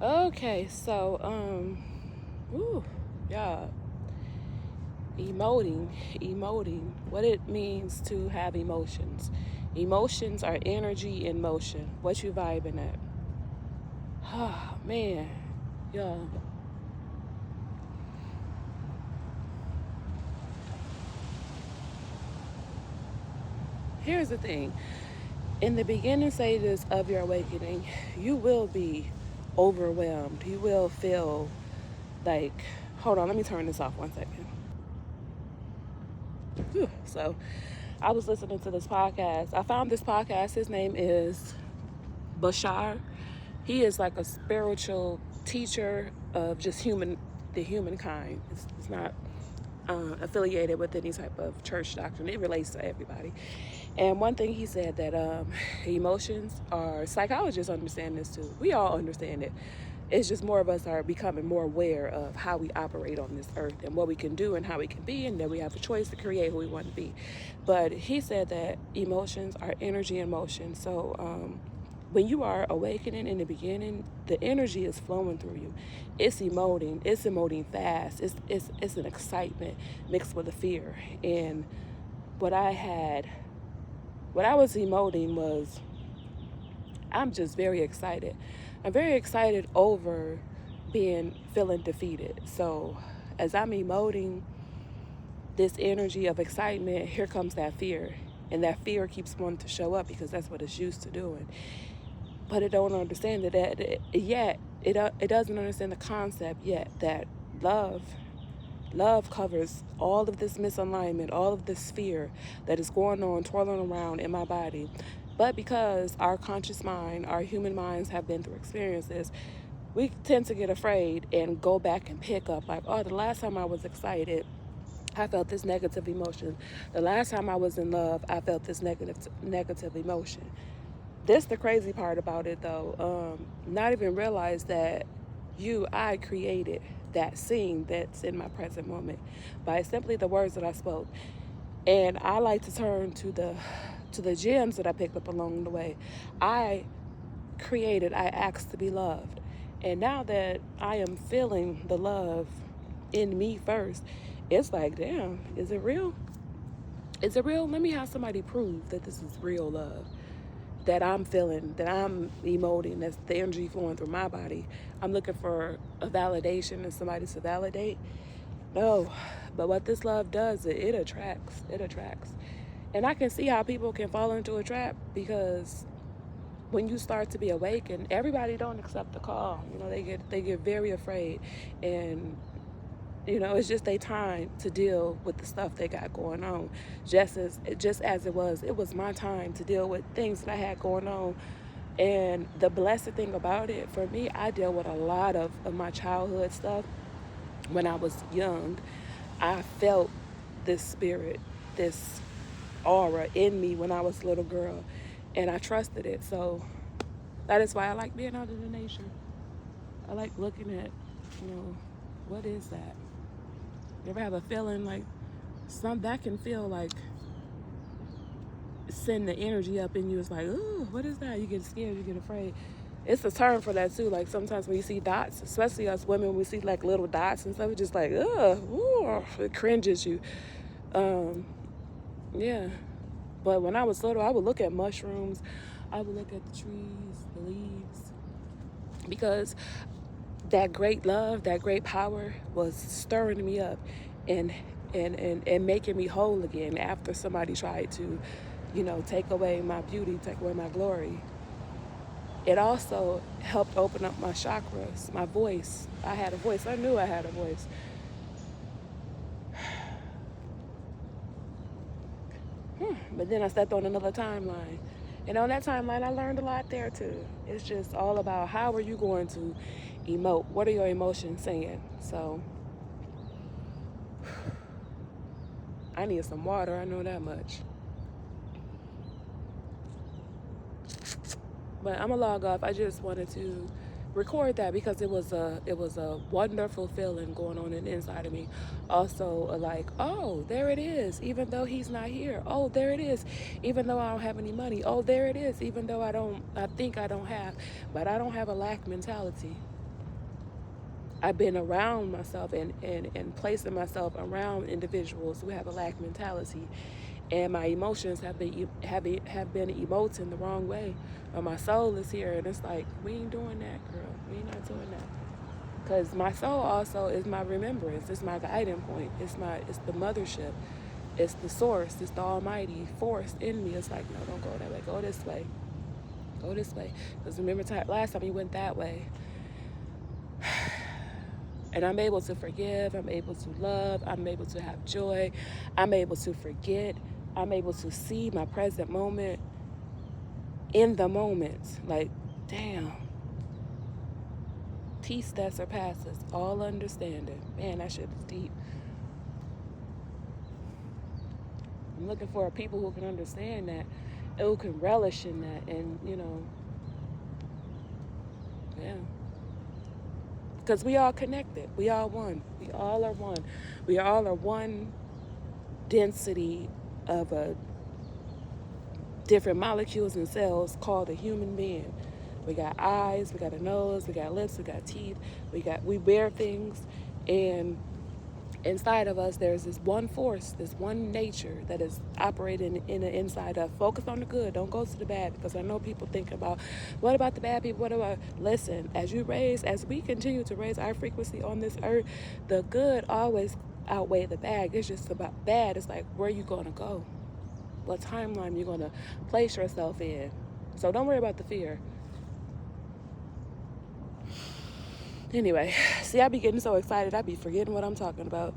Okay, so ooh, yeah, emoting, what it means to have emotions. Emotions are energy in motion. What you vibing at? Ah, man, yeah. Here's the thing. In the beginning stages of your awakening, you will be overwhelmed. You will feel like, hold on, let me turn this off 1 second. Whew. So, I was listening to this podcast. I found this podcast. His name is Bashar. He is like a spiritual teacher of just the humankind. It's not affiliated with any type of church doctrine. It relates to everybody. And one thing he said that emotions are, psychologists understand this too. We all understand it. It's just more of us are becoming more aware of how we operate on this earth and what we can do and how we can be, and that we have a choice to create who we want to be. But he said that emotions are energy in motion. So when you are awakening in the beginning, the energy is flowing through you. It's emoting fast. It's an excitement mixed with a fear. And what I had, what I was emoting was, I'm just very excited. I'm very excited over feeling defeated. So as I'm emoting this energy of excitement, here comes that fear. And that fear keeps wanting to show up because that's what it's used to doing. But it don't understand that yet. It doesn't understand the concept yet that love covers all of this misalignment, all of this fear that is going on, twirling around in my body. But because our conscious mind, our human minds have been through experiences, we tend to get afraid and go back and pick up like, oh, the last time I was excited, I felt this negative emotion. The last time I was in love, I felt this negative emotion. This the crazy part about it though. Not even realize that I created that scene that's in my present moment by simply the words that I spoke. And I like to turn to the gems that I picked up along the way. I I asked to be loved. And now that I am feeling the love in me first, it's like, damn, is it real? Is it real? Let me have somebody prove that this is real love, that I'm feeling, that I'm emoting, that's the energy flowing through my body. I'm looking for a validation and somebody to validate. No, but what this love does, it attracts. It attracts. And I can see how people can fall into a trap because when you start to be awakened, everybody don't accept the call. You know, they get very afraid, and it's just their time to deal with the stuff they got going on. Just as it was my time to deal with things that I had going on. And the blessed thing about it, for me, I deal with a lot of my childhood stuff. When I was young, I felt this spirit, this aura in me when I was a little girl, and I trusted it. So that is why I like being out in the nature. I like looking at, what is that? You ever have a feeling like some that can feel like send the energy up in you? It's like, ooh, what is that? You get scared, you get afraid. It's a term for that too. Like sometimes when you see dots, especially us women, we see like little dots and stuff, it's just like, ugh, ooh, it cringes you. Yeah. But when I was little, I would look at mushrooms, I would look at the trees, the leaves, because that great love, that great power was stirring me up and and making me whole again after somebody tried to, take away my beauty, take away my glory. It also helped open up my chakras, my voice. I had a voice. I knew I had a voice. But then I stepped on another timeline. And on that timeline, I learned a lot there too. It's just all about how are you going to emote? What are your emotions saying? So I need some water. I know that much. But I'm gonna log off. I just wanted to record that because it was a wonderful feeling going on in the inside of me. Also, like, oh, there it is. Even though he's not here. Oh, there it is. Even though I don't have any money. Oh, there it is. Even though I think I don't have, but I don't have a lack mentality. I've been around myself and placing myself around individuals who have a lack mentality, and my emotions have been emoting the wrong way. Or my soul is here, and it's like, we ain't doing that, girl. We ain't not doing that. Because my soul also is my remembrance. It's my guiding point. It's the mothership. It's the source. It's the almighty force in me. It's like, no, don't go that way. Go this way. Go this way. Because remember last time you went that way. And I'm able to forgive. I'm able to love. I'm able to have joy. I'm able to forget. I'm able to see my present moment in the moment. Like, damn. Peace that surpasses all understanding. Man, that shit is deep. I'm looking for people who can understand that, and who can relish in that, and yeah. Because we all connected. We all one. We all are one. We all are one density of different molecules and cells called a human being. We got eyes, we got a nose, we got lips, we got teeth, we bear things, and inside of us there's this one force, this one nature that is operating in the inside of. Focus on the good, don't go to the bad, because I know people think about, what about the bad people, what about, listen, as we continue to raise our frequency on this earth, the good always outweigh the bad. It's just about bad, it's like, where you gonna go? What timeline you're gonna place yourself in? So don't worry about the fear. Anyway, see, I be getting so excited, I be forgetting what I'm talking about.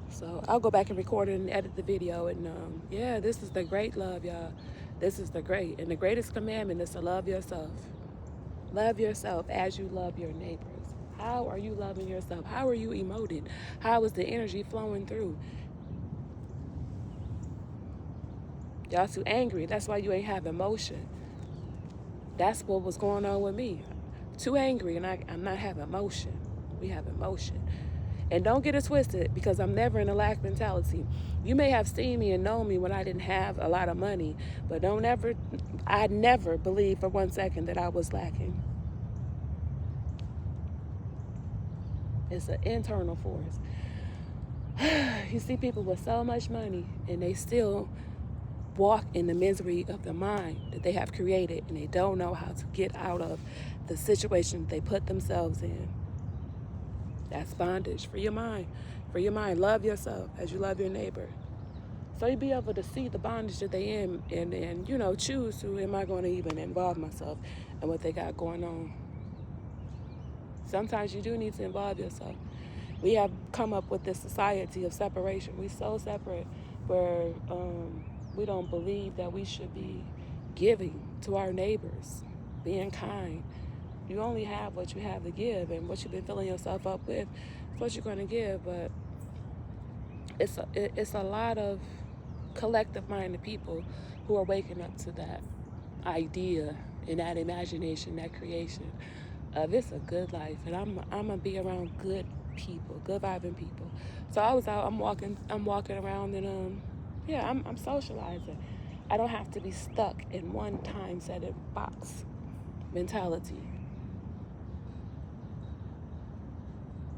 So I'll go back and record it and edit the video. And yeah, this is the great love, y'all. This is the great. And the greatest commandment is to love yourself. Love yourself as you love your neighbors. How are you loving yourself? How are you emoting? How is the energy flowing through? Y'all too angry. That's why you ain't have emotion. That's what was going on with me. Too angry, and I'm not having emotion. We have emotion. And don't get it twisted, because I'm never in a lack mentality. You may have seen me and known me when I didn't have a lot of money, but I never believed for 1 second that I was lacking. It's an internal force. You see people with so much money, and they still walk in the misery of the mind that they have created, and they don't know how to get out of the situation they put themselves in. That's bondage. For your mind. For your mind. Love yourself as you love your neighbor. So you be able to see the bondage that they in, and choose who am I going to even involve myself in what they got going on. Sometimes you do need to involve yourself. We have come up with this society of separation. We're so separate, where we don't believe that we should be giving to our neighbors, being kind. You only have what you have to give, and what you've been filling yourself up with is what you're going to give. But it's a lot of collective-minded people who are waking up to that idea and that imagination, that creation of it's a good life, and I'm gonna be around good people, good vibing people. So I was out. I'm walking around, and yeah, I'm socializing. I don't have to be stuck in one time set in box mentality.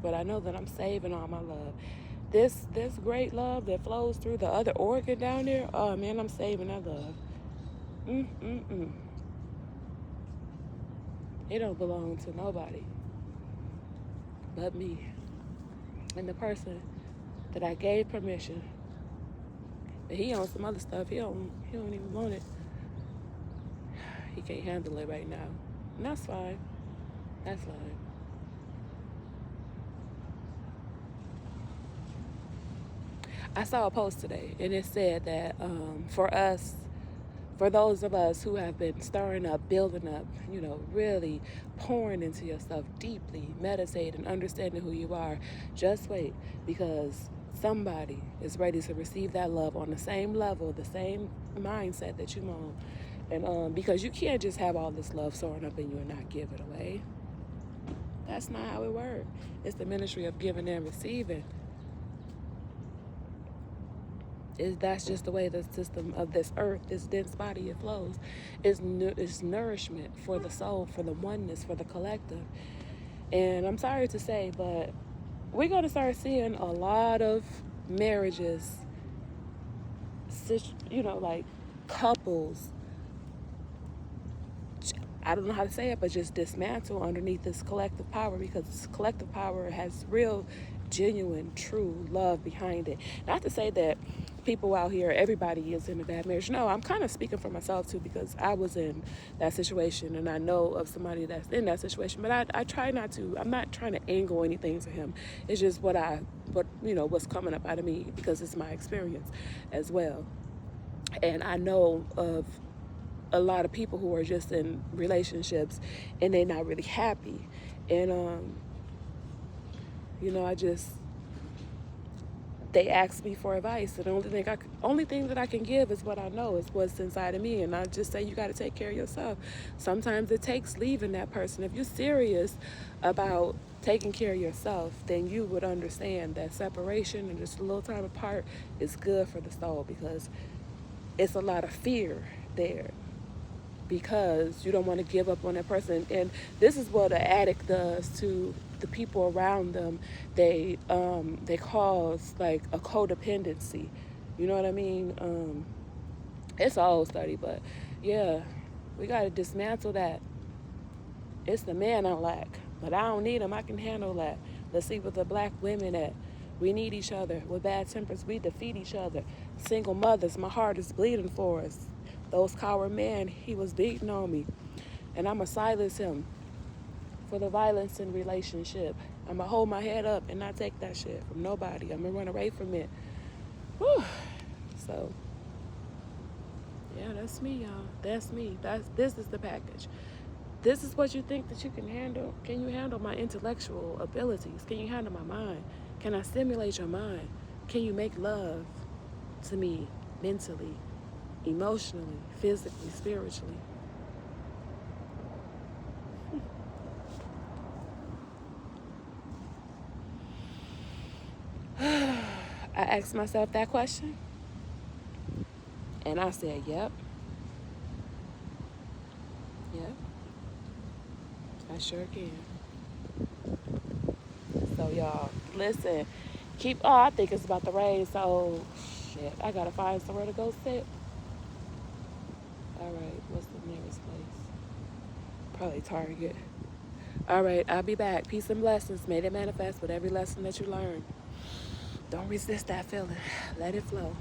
But I know that I'm saving all my love. This great love that flows through the other organ down there, oh man, I'm saving that love. It don't belong to nobody but me and the person that I gave permission. But he on some other stuff. He don't even want it. He can't handle it right now. And that's fine. That's fine. I saw a post today, and it said that for those of us who have been stirring up, building up, really pouring into yourself deeply, meditating, understanding who you are, just wait, because somebody is ready to receive that love on the same level, the same mindset that you're on. And because you can't just have all this love soaring up in you and not give it away. That's not how it works. It's the ministry of giving and receiving. That's just the way the system of this earth, this dense body, it flows. It's nourishment for the soul, for the oneness, for the collective. And I'm sorry to say, but we're going to start seeing a lot of marriages, like couples, I don't know how to say it, but just dismantle underneath this collective power, because this collective power has real, genuine, true love behind it. Not to say that people out here, everybody is in a bad marriage. No, I'm kind of speaking for myself too, because I was in that situation and I know of somebody that's in that situation. But I try not to. I'm not trying to angle anything to him. It's just what's coming up out of me, because it's my experience as well. And I know of a lot of people who are just in relationships and they're not really happy. And they ask me for advice, and the only thing that I can give is what I know, is what's inside of me. And I just say, you got to take care of yourself. Sometimes it takes leaving that person. If you're serious about taking care of yourself, then you would understand that separation and just a little time apart is good for the soul, because it's a lot of fear there, because you don't want to give up on that person. And this is what an addict does to the people around them. They cause like a codependency. You know what I mean? It's a whole study, but yeah, we got to dismantle that. It's the man I lack, but I don't need him. I can handle that. Let's see what the black women at. We need each other. With bad tempers, we defeat each other. Single mothers, my heart is bleeding for us. Those coward men, he was beating on me. And I'ma silence him for the violence in relationship. I'ma hold my head up and not take that shit from nobody. I'ma run away from it. Whew. So, yeah, that's me, y'all. That's me. This is the package. This is what you think that you can handle. Can you handle my intellectual abilities? Can you handle my mind? Can I stimulate your mind? Can you make love to me mentally, emotionally, physically, spiritually? I asked myself that question, and I said, yep, I sure can. So y'all, listen, I think it's about to rain, so shit, I gotta find somewhere to go sit. All right, what's the nearest place? Probably Target. All right, I'll be back. Peace and blessings. May they manifest with every lesson that you learn. Don't resist that feeling. Let it flow.